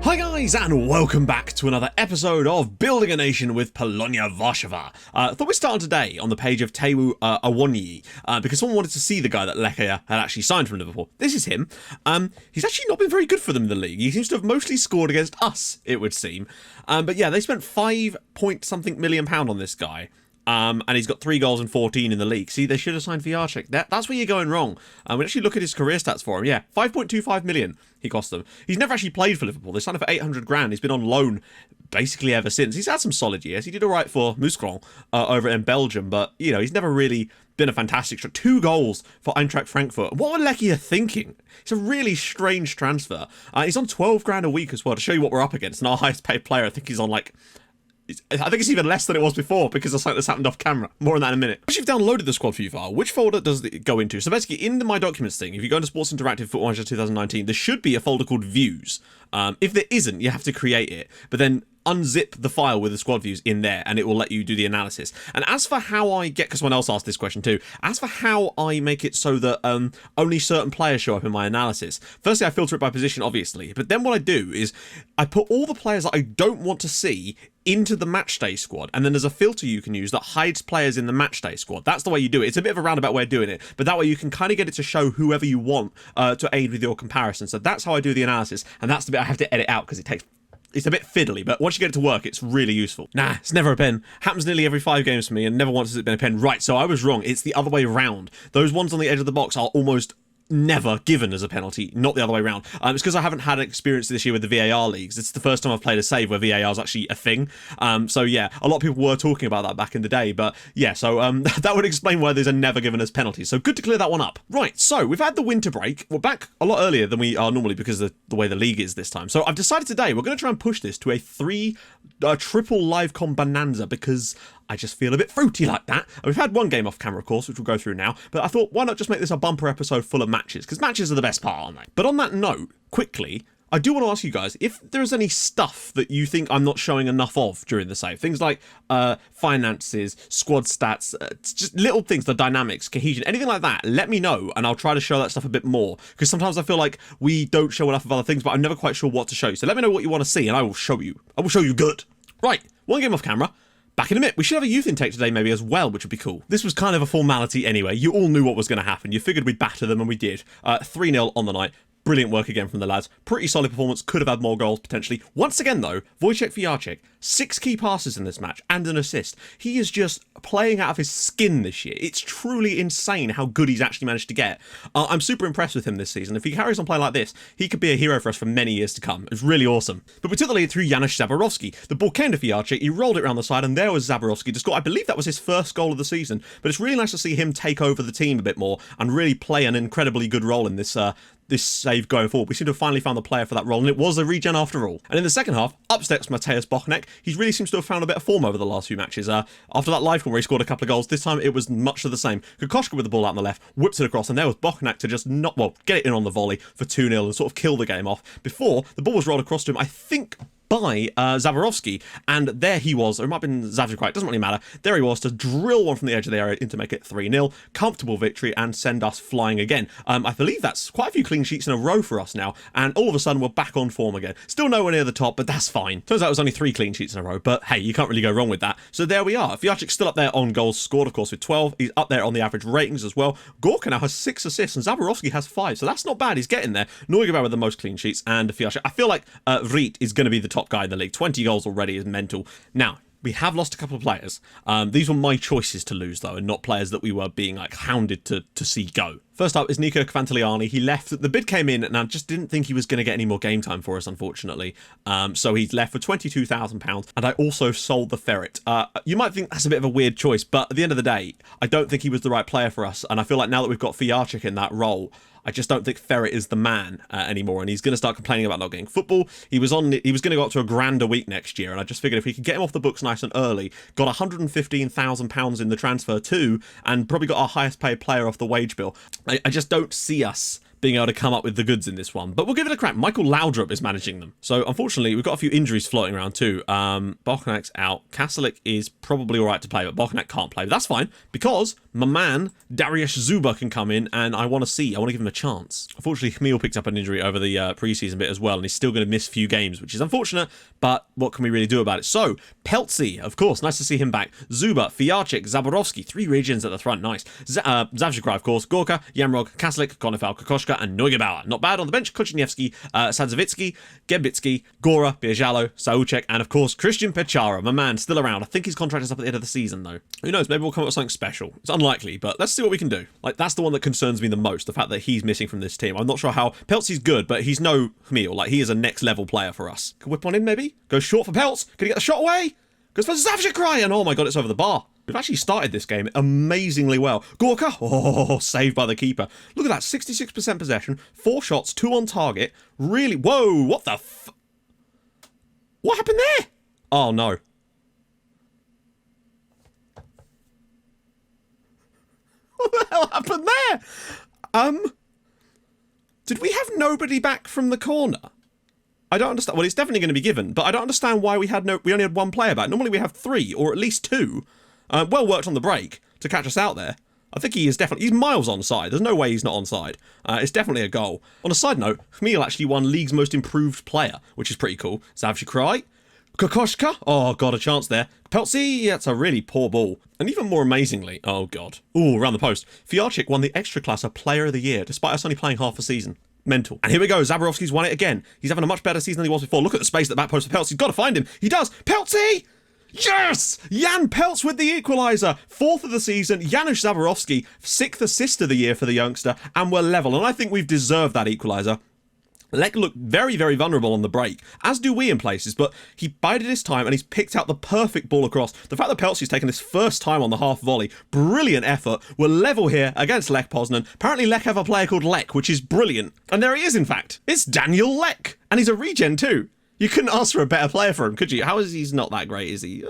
Hi guys, and welcome back to another episode of Building a Nation with Polonia Warszawa. I thought we'd start today on the page of Tewu Awoniyi, because someone wanted to see the guy that Lekaya had actually signed from Liverpool. This is him. He's actually not been very good for them in the league. He seems to have mostly scored against us, it would seem. But yeah, they spent £5 million on this guy. And he's got 3 goals and 14 in the league. See, they should have signed Viarczyk. That's where you're going wrong. We actually look at his career stats for him. Yeah, 5.25 million he cost them. He's never actually played for Liverpool. They signed him for 800 grand. He's been on loan basically ever since. He's had some solid years. He did all right for Mouscron over in Belgium, but you know, he's never really been a fantastic striker. 2 goals for Eintracht Frankfurt. What were Lekaya thinking? It's a really strange transfer. He's on 12 grand a week as well, to show you what we're up against. And our highest paid player, I think he's on like, I think it's even less than it was before because of something that's happened off camera. More on that in a minute. Once you've downloaded the squad view file, which folder does it go into? So basically, in the My Documents thing, if you go into Sports Interactive Football Manager 2019, there should be a folder called Views. If there isn't, you have to create it. But then unzip the file with the squad views in there and it will let you do the analysis. And as for how I get, because someone else asked this question too, as for how I make it so that only certain players show up in my analysis, firstly I filter it by position obviously, but then what I do is I put all the players that I don't want to see into the matchday squad, and then there's a filter you can use that hides players in the matchday squad. That's the way you do it. It's a bit of a roundabout way of doing it, but that way you can kind of get it to show whoever you want to aid with your comparison. So that's how I do the analysis, and that's the bit I have to edit out because it's a bit fiddly, but once you get it to work, it's really useful. Nah, it's never a pen. Happens nearly every 5 games for me, and never once has it been a pen. Right, so I was wrong. It's the other way around. Those ones on the edge of the box are almost never given as a penalty, not the other way around. It's because I haven't had experience this year with the VAR leagues. It's the first time I've played a save where VAR is actually a thing. So yeah, a lot of people were talking about that back in the day, but yeah, so that would explain why these are never given as penalties. So good to clear that one up. Right, so we've had the winter break. We're back a lot earlier than we are normally because of the way the league is this time. So I've decided today we're going to try and push this to a triple live com bonanza because I just feel a bit fruity like that. And we've had one game off camera, of course, which we'll go through now. But I thought, why not just make this a bumper episode full of matches? Because matches are the best part, aren't they? But on that note, quickly, I do want to ask you guys if there's any stuff that you think I'm not showing enough of during the save. Things like finances, squad stats, just little things, the dynamics, cohesion, anything like that. Let me know and I'll try to show that stuff a bit more. Because sometimes I feel like we don't show enough of other things, but I'm never quite sure what to show you. So let me know what you want to see and I will show you. I will show you good. Right, one game off camera. Back in a minute. We should have a youth intake today maybe as well, which would be cool. This was kind of a formality anyway. You all knew what was going to happen. You figured we'd batter them, and we did. 3-0 on the night. Brilliant work again from the lads. Pretty solid performance. Could have had more goals, potentially. Once again, though, Wojciech Viarczyk, 6 key passes in this match and an assist. He is just playing out of his skin this year. It's truly insane how good he's actually managed to get. I'm super impressed with him this season. If he carries on playing like this, he could be a hero for us for many years to come. It's really awesome. But we took the lead through Janusz Zaborowski. The ball came to Viarczyk. He rolled it around the side, and there was Zaborowski to score. I believe that was his first goal of the season. But it's really nice to see him take over the team a bit more and really play an incredibly good role in this save going forward. We seem to have finally found the player for that role, and it was a regen after all. And in the second half, up steps Mateusz Bochnek. He really seems to have found a bit of form over the last few matches. After that live one where he scored a couple of goals, this time it was much of the same. Kokoschka with the ball out on the left, whips it across, and there was Bochnek to just get it in on the volley for 2-0 and sort of kill the game off before the ball was rolled across to him, I think, by Zaborowski, and there he was, or it might have been Zavchuk, it doesn't really matter, there he was to drill one from the edge of the area in to make it 3-0, comfortable victory and send us flying again. I believe that's quite a few clean sheets in a row for us now, and all of a sudden we're back on form again. Still nowhere near the top, but that's fine. Turns out it was only 3 clean sheets in a row, but hey, you can't really go wrong with that. So there we are. Viarczyk's still up there on goals scored, of course, with 12. He's up there on the average ratings as well. Gorka now has 6 assists, and Zaborowski has 5, so that's not bad. He's getting there. Neugebauer with the most clean sheets, and Viarczyk. I feel like Riet is going to be the top guy in the league. 20 goals already is mental. Now, we have lost a couple of players. These were my choices to lose, though, and not players that we were being like hounded to see go. First up is Nico Kvantiliani. He left. The bid came in, and I just didn't think he was going to get any more game time for us, unfortunately. So he's left for £22,000, and I also sold the Ferret. You might think that's a bit of a weird choice, but at the end of the day, I don't think he was the right player for us, and I feel like now that we've got Viarczyk in that role, I just don't think Ferret is the man anymore, and he's going to start complaining about not getting football. He was going to go up to £1,000 a week next year, and I just figured if we could get him off the books nice and early, got £115,000 in the transfer too, and probably got our highest paid player off the wage bill. I just don't see us being able to come up with the goods in this one. But we'll give it a crack. Michael Laudrup is managing them. So unfortunately, we've got a few injuries floating around too. Bokanak's out. Kastelik is probably all right to play, but Bokanak can't play. But that's fine, because my man, Dariusz Zuba, can come in, and I want to give him a chance. Unfortunately, Camille picked up an injury over the preseason bit as well, and he's still going to miss a few games, which is unfortunate, but what can we really do about it? So, Peltzy, of course, nice to see him back. Zuba, Fiarczyk, Zaborowski, 3 regions at the front, nice. Zawczykra, of course, Gorka, Yamrog, Kastelik, Konefal, Kokoschka, and Neugebauer. Not bad on the bench. Kuchniewski, Sadzowicki, Gebitsky, Gora, Bierzalo, Sauchek, and of course, Christian Pechara, my man, still around. I think his contract is up at the end of the season, though. Who knows? Maybe we'll come up with something special. It's unlikely, but let's see what we can do. Like, that's the one that concerns me the most, the fact that he's missing from this team. I'm not sure how... Peltzy's good, but he's no Camille. Like, he is a next-level player for us. Can whip on him, maybe? Go short for Peltz. Can he get the shot away? Goes for Zawczykra, and oh my god, it's over the bar. We've actually started this game amazingly well. Gorka, oh, saved by the keeper. Look at that, 66% possession, 4 shots, 2 on target. Really, whoa, what the what happened there? Oh no. What the hell happened there? Did we have nobody back from the corner? I don't understand. Well, it's definitely going to be given, but I don't understand why we only had 1 player back. Normally we have 3, or at least 2. Well worked on the break to catch us out there. I think he's miles onside. There's no way he's not onside. It's definitely a goal. On a side note, Camille actually won League's Most Improved Player, which is pretty cool. Zawczykra, Kokoschka, oh god, a chance there. Peltzy, that's a really poor ball. And even more amazingly, oh god. Ooh, around the post. Fiarczyk won the Ekstraklasa Player of the Year, despite us only playing half a season. Mental. And here we go, Zaborowski's won it again. He's having a much better season than he was before. Look at the space at the back post for Peltz. He's got to find him. He does. Peltzy! Yes! Jan Peltz with the equaliser. 4th of the season. Janusz Zaborowski, 6th assist of the year for the youngster. And we're level. And I think we've deserved that equaliser. Lech looked very, very vulnerable on the break, as do we in places, but he bided his time and he's picked out the perfect ball across. The fact that Peltzy's taken his first time on the half volley, brilliant effort. We're level here against Lech Poznan. Apparently Lech have a player called Lech, which is brilliant. And there he is, in fact. It's Daniel Lech. And he's a regen too. You couldn't ask for a better player for him, could you? How is he's not that great, is he?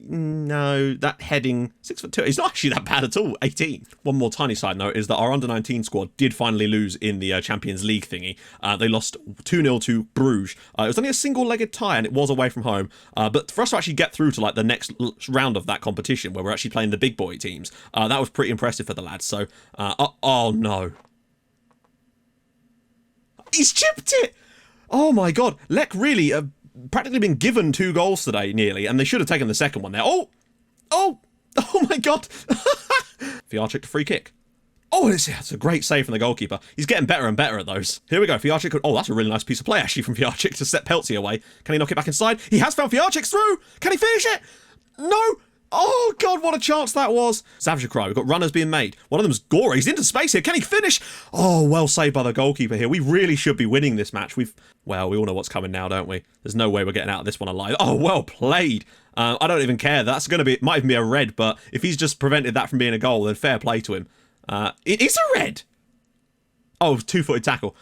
No, that heading, 6'2". He's not actually that bad at all. 18. One more tiny side note is that our under-19 squad did finally lose in the Champions League thingy. They lost 2-0 to Bruges. It was only a single-legged tie, and it was away from home. But for us to actually get through to like the next round of that competition, where we're actually playing the big boy teams, that was pretty impressive for the lads. So, oh no, he's chipped it. Oh my god, Lech really practically been given 2 goals today, nearly, and they should have taken the second one there. Oh my god. Fiarczyk to free kick. Oh, it's a great save from the goalkeeper. He's getting better and better at those. Here we go, Fiarczyk. Oh, that's a really nice piece of play, actually, from Fiarczyk to set Peltzy away. Can he knock it back inside? He has found Fiarczyk through. Can he finish it? No. Oh, God, what a chance that was. Zawczykra, we've got runners being made. One of them's Gora. He's into space here. Can he finish? Oh, well saved by the goalkeeper here. We really should be winning this match. Well, we all know what's coming now, don't we? There's no way we're getting out of this one alive. Oh, well played. I don't even care. That's going to be, it might even be a red, but if he's just prevented that from being a goal, then fair play to him. It is a red. Oh, 2-footed tackle.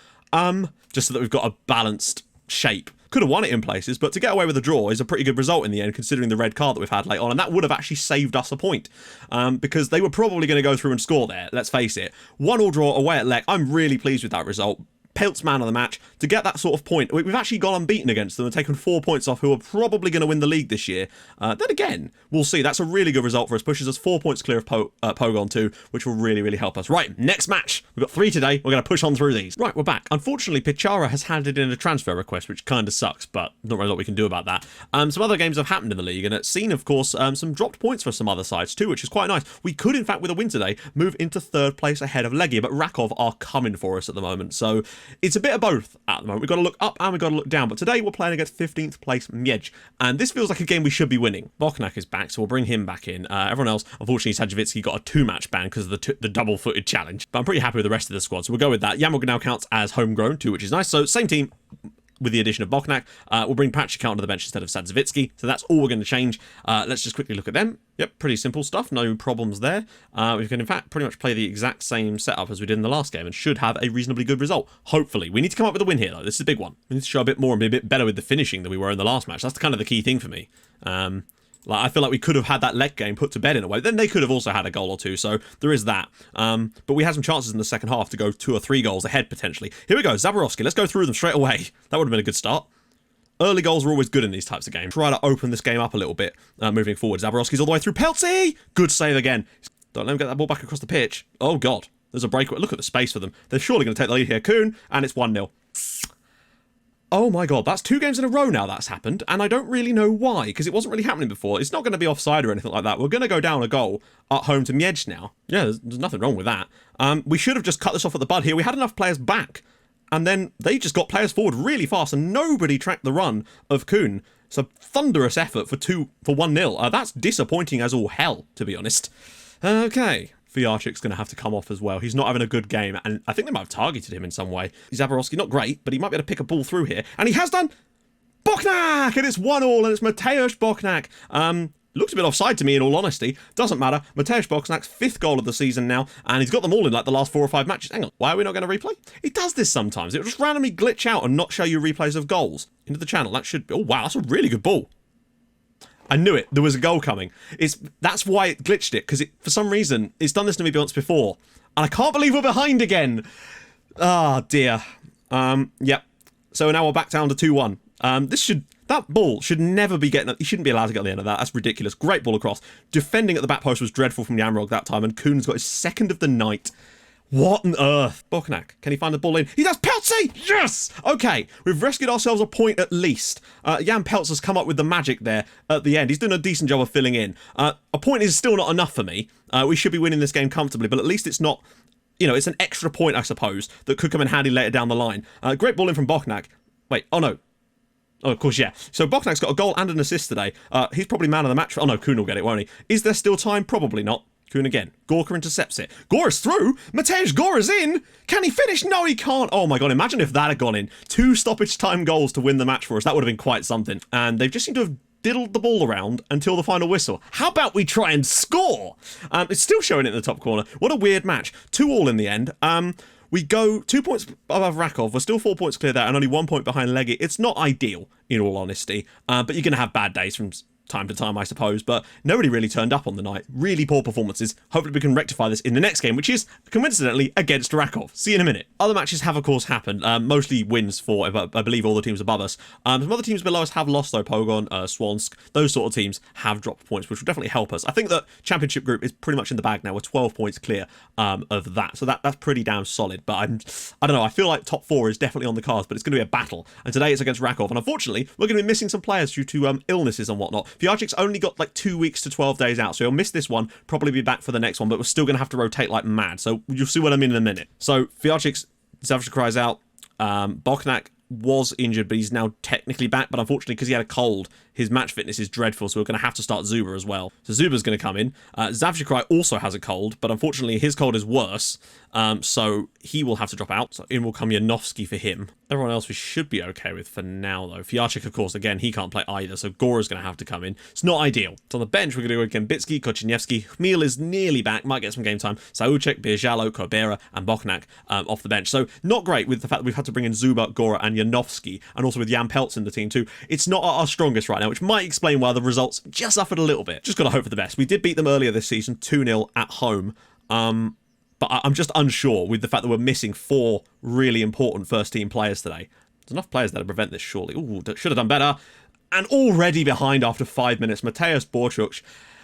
Just so that we've got a balanced shape. Could have won it in places, but to get away with a draw is a pretty good result in the end, considering the red card that we've had late on, and that would have actually saved us a point, because they were probably going to go through and score there, let's face it. 1-1 draw away at Lech. I'm really pleased with that result. Peltz man of the match. To get that sort of point, we've actually gone unbeaten against them and taken 4 points off who are probably going to win the league this year. Then again, we'll see. That's a really good result for us. Pushes us 4 points clear of Pogon 2, which will really, really help us. Right, next match. We've got 3 today. We're going to push on through these. Right, we're back. Unfortunately, Pechara has handed in a transfer request, which kind of sucks, but not really a lot we can do about that. Some other games have happened in the league, and it's seen, of course, some dropped points for some other sides too, which is quite nice. We could, in fact, with a win today, move into 3rd place ahead of Legia, but Rakov are coming for us at the moment, so it's a bit of both at the moment. We've got to look up and we've got to look down, but today we're playing against 15th place Miedź, and this feels like a game we should be winning. Bokanak is back, so we'll bring him back in. Everyone else, unfortunately, Sadzowicki got a 2-match ban because of the double-footed challenge, but I'm pretty happy with the rest of the squad, so we'll go with that. Yamrog now counts as homegrown too, which is nice. So same team with the addition of Bokanak. We'll bring Patrick out onto the bench instead of Sadzowicki, so that's all we're going to change. Let's just quickly look at them. Yep, pretty simple stuff, no problems there. We can in fact pretty much play the exact same setup as we did in the last game and should have a reasonably good result, hopefully. We need to come up with a win here though. This is a big one. We need to show a bit more and be a bit better with the finishing than we were in the last match. That's kind of the key thing for me. Like, I feel like we could have had that leg game put to bed in a way. Then they could have also had a goal or two, so there is that. But we had some chances in the second half to go 2 or 3 goals ahead, potentially. Here we go, Zaborowski. Let's go through them straight away. That would have been a good start. Early goals are always good in these types of games. Try to open this game up a little bit moving forward. Zaborowski's all the way through. Peltzy! Good save again. Don't let him get that ball back across the pitch. Oh, God. There's a breakaway. Look at the space for them. They're surely going to take the lead here. Kuhn, and it's 1-0. Oh my God, that's 2 games in a row now that's happened, and I don't really know why, because it wasn't really happening before. It's not going to be offside or anything like that. We're going to go down a goal at home to Miedź now. Yeah, there's nothing wrong with that. We should have just cut this off at the bud here. We had enough players back, and then they just got players forward really fast, and nobody tracked the run of Kuhn. It's a thunderous effort for 1-0. That's disappointing as all hell, to be honest. Okay. Fijarcik's going to have to come off as well. He's not having a good game, and I think they might have targeted him in some way. Zaborowski, not great, but he might be able to pick a ball through here, and he has done! Bochnak! And it's 1-1, and it's Mateusz Bochnak. Looks a bit offside to me, in all honesty. Doesn't matter. Mateusz Bochnak's 5th goal of the season now, and he's got them all in like the last 4 or 5 matches. Hang on, why are we not going to replay? It does this sometimes. It'll just randomly glitch out and not show you replays of goals. Into the channel, that should be... Oh, wow, that's a really good ball. I knew it. There was a goal coming. That's why it glitched it, because for some reason, it's done this to me once before. And I can't believe we're behind again. Ah, dear. Yep. So now we're back down to 2-1. That ball should never be getting... He shouldn't be allowed to get on the end of that. That's ridiculous. Great ball across. Defending at the back post was dreadful from Yamrog that time, and Kuhn's got his 2nd of the night. What on earth? Bochnak, can he find the ball in? He does! Peltzy! Yes! Okay, we've rescued ourselves a point at least. Jan Peltz has come up with the magic there at the end. He's doing a decent job of filling in. A point is still not enough for me. We should be winning this game comfortably, but at least it's not... You know, it's an extra point, I suppose, that could come in handy later down the line. Great ball in from Bochnak. Wait, oh no. Oh, of course, yeah. So Bochnak's got a goal and an assist today. He's probably man of the match. Oh no, Kuhn will get it, won't he? Is there still time? Probably not. Kuhn again. Gorka intercepts it. Gora's through. Mateusz Gora's in. Can he finish? No, he can't. Oh my God, imagine if that had gone in. 2 stoppage time goals to win the match for us. That would have been quite something. And they've just seemed to have diddled the ball around until the final whistle. How about we try and score? It's still showing it in the top corner. What a weird match. 2-2 in the end. We go 2 points above Rakov. We're still 4 points clear there and only 1 point behind Leggy. It's not ideal, in all honesty. But you're going to have bad days from time to time, I suppose, but nobody really turned up on the night. Really poor performances. Hopefully we can rectify this in the next game, which is, coincidentally, against Rakov. See you in a minute. Other matches have, of course, happened. Mostly wins for, I believe, all the teams above us. Some other teams below us have lost, though. Pogon, Swansk, those sort of teams have dropped points, which will definitely help us. I think that Championship group is pretty much in the bag now. We're 12 points clear of that, so that's pretty damn solid. But I don't know, I feel like top 4 is definitely on the cards, but it's going to be a battle. And today it's against Rakov, and unfortunately, we're going to be missing some players due to illnesses and whatnot. Fijarcik's only got like 2 weeks to 12 days out, so he'll miss this one, probably be back for the next one, but we're still going to have to rotate like mad, so you'll see what I mean in a minute. So Fijarcik's Zavchikry's out. Bochnak was injured, but he's now technically back, but unfortunately, because he had a cold, his match fitness is dreadful, so we're going to have to start Zuba as well. So Zuba's going to come in. Zavchikry also has a cold, but unfortunately his cold is worse, so he will have to drop out. So in will come Janowski for him. Everyone else we should be okay with for now, though. Fijarcik, of course, again, he can't play either, so Gora's going to have to come in. It's not ideal. So on the bench, we're going to go Gambitsky, Kochinievsky. Chmiel is nearly back, might get some game time. Sauchek, Bierzalo, Kobera, and Bochnak off the bench. So not great with the fact that we've had to bring in Zuba, Gora, and Janowski, and also with Jan Peltz in the team too. It's not our strongest right now, which might explain why the results just suffered a little bit. Just got to hope for the best. We did beat them earlier this season, 2-0 at home. But I'm just unsure with the fact that we're missing 4 really important first-team players today. There's enough players there to prevent this, surely. Ooh, should have done better. And already behind after 5 minutes, Mateusz Borchuk.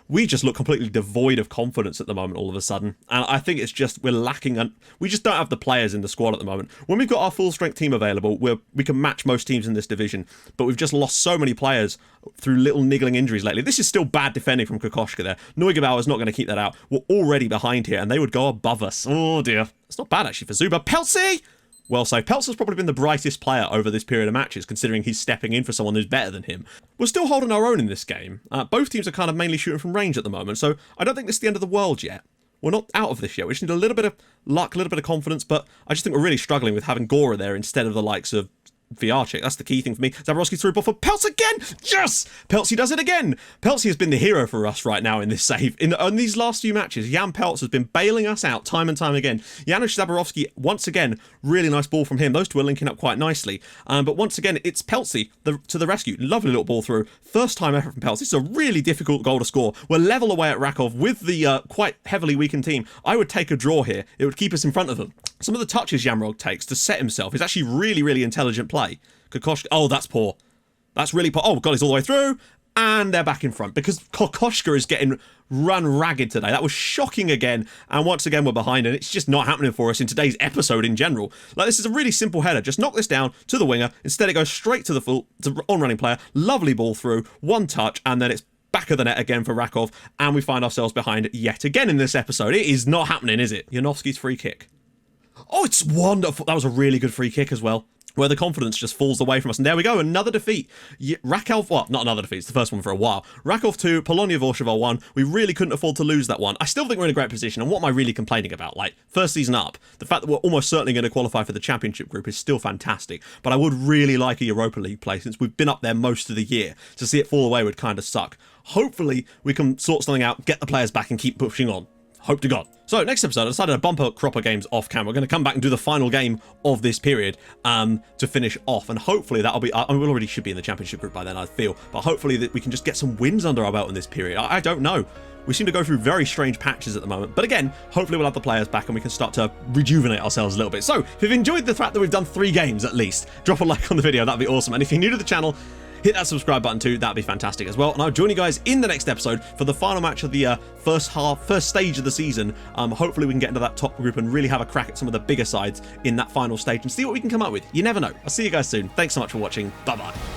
We just look completely devoid of confidence at the moment all of a sudden. And I think it's just we're lacking... We just don't have the players in the squad at the moment. When we've got our full-strength team available, we can match most teams in this division. But we've just lost so many players through little niggling injuries lately. This is still bad defending from Kokoschka there. Neugebauer is not going to keep that out. We're already behind here, and they would go above us. Oh, dear. It's not bad, actually, for Zuba. Peltzy! Well saved. Peltz has probably been the brightest player over this period of matches, considering he's stepping in for someone who's better than him. We're still holding our own in this game. Both teams are kind of mainly shooting from range at the moment, so I don't think this is the end of the world yet. We're not out of this yet. We just need a little bit of luck, a little bit of confidence, but I just think we're really struggling with having Gora there instead of the likes of VR check. That's the key thing for me. Zaborowski through ball for Peltz again. Yes! Peltz does it again. Peltz has been the hero for us right now in this save. In these last few matches, Jan Peltz has been bailing us out time and time again. Janusz Zaborowski, once again, really nice ball from him. Those two are linking up quite nicely. But once again, it's Peltz to the rescue. Lovely little ball through. First time effort from Peltz. This is a really difficult goal to score. We're level away at Rakov with the quite heavily weakened team. I would take a draw here. It would keep us in front of them. Some of the touches Yamrog takes to set himself is actually really, really intelligent play. Kokoschka, oh, that's poor. That's really poor. Oh, God, he's all the way through. And they're back in front because Kokoschka is getting run ragged today. That was shocking again. And once again, we're behind, and it's just not happening for us in today's episode in general. Like, this is a really simple header. Just knock this down to the winger. Instead, it goes straight to the on-running player. Lovely ball through, one touch, and then it's back of the net again for Rakov, and we find ourselves behind yet again in this episode. It is not happening, is it? Janowski's free kick. Oh, it's wonderful. That was a really good free kick as well, where the confidence just falls away from us. And there we go, another defeat. Rakov, well, not another defeat, it's the first one for a while. Rakov 2, Polonia Warszawa 1. We really couldn't afford to lose that one. I still think we're in a great position, and what am I really complaining about? Like, first season up, the fact that we're almost certainly going to qualify for the championship group is still fantastic, but I would really like a Europa League place, since we've been up there most of the year. To see it fall away would kind of suck. Hopefully, we can sort something out, get the players back, and keep pushing on. Hope to God. So next episode, I decided to bump up Cropper games off camera. We're going to come back and do the final game of this period to finish off, and hopefully that'll be. I mean, we already should be in the championship group by then, I feel, but hopefully that we can just get some wins under our belt in this period. I don't know. We seem to go through very strange patches at the moment, but again, hopefully we'll have the players back and we can start to rejuvenate ourselves a little bit. So if you've enjoyed the fact that we've done 3 games at least, drop a like on the video. That'd be awesome. And if you're new to the channel, hit that subscribe button too, that'd be fantastic as well. And I'll join you guys in the next episode for the final match of the first stage of the season. Hopefully we can get into that top group and really have a crack at some of the bigger sides in that final stage and see what we can come up with. You never know. I'll see you guys soon. Thanks so much for watching. Bye bye.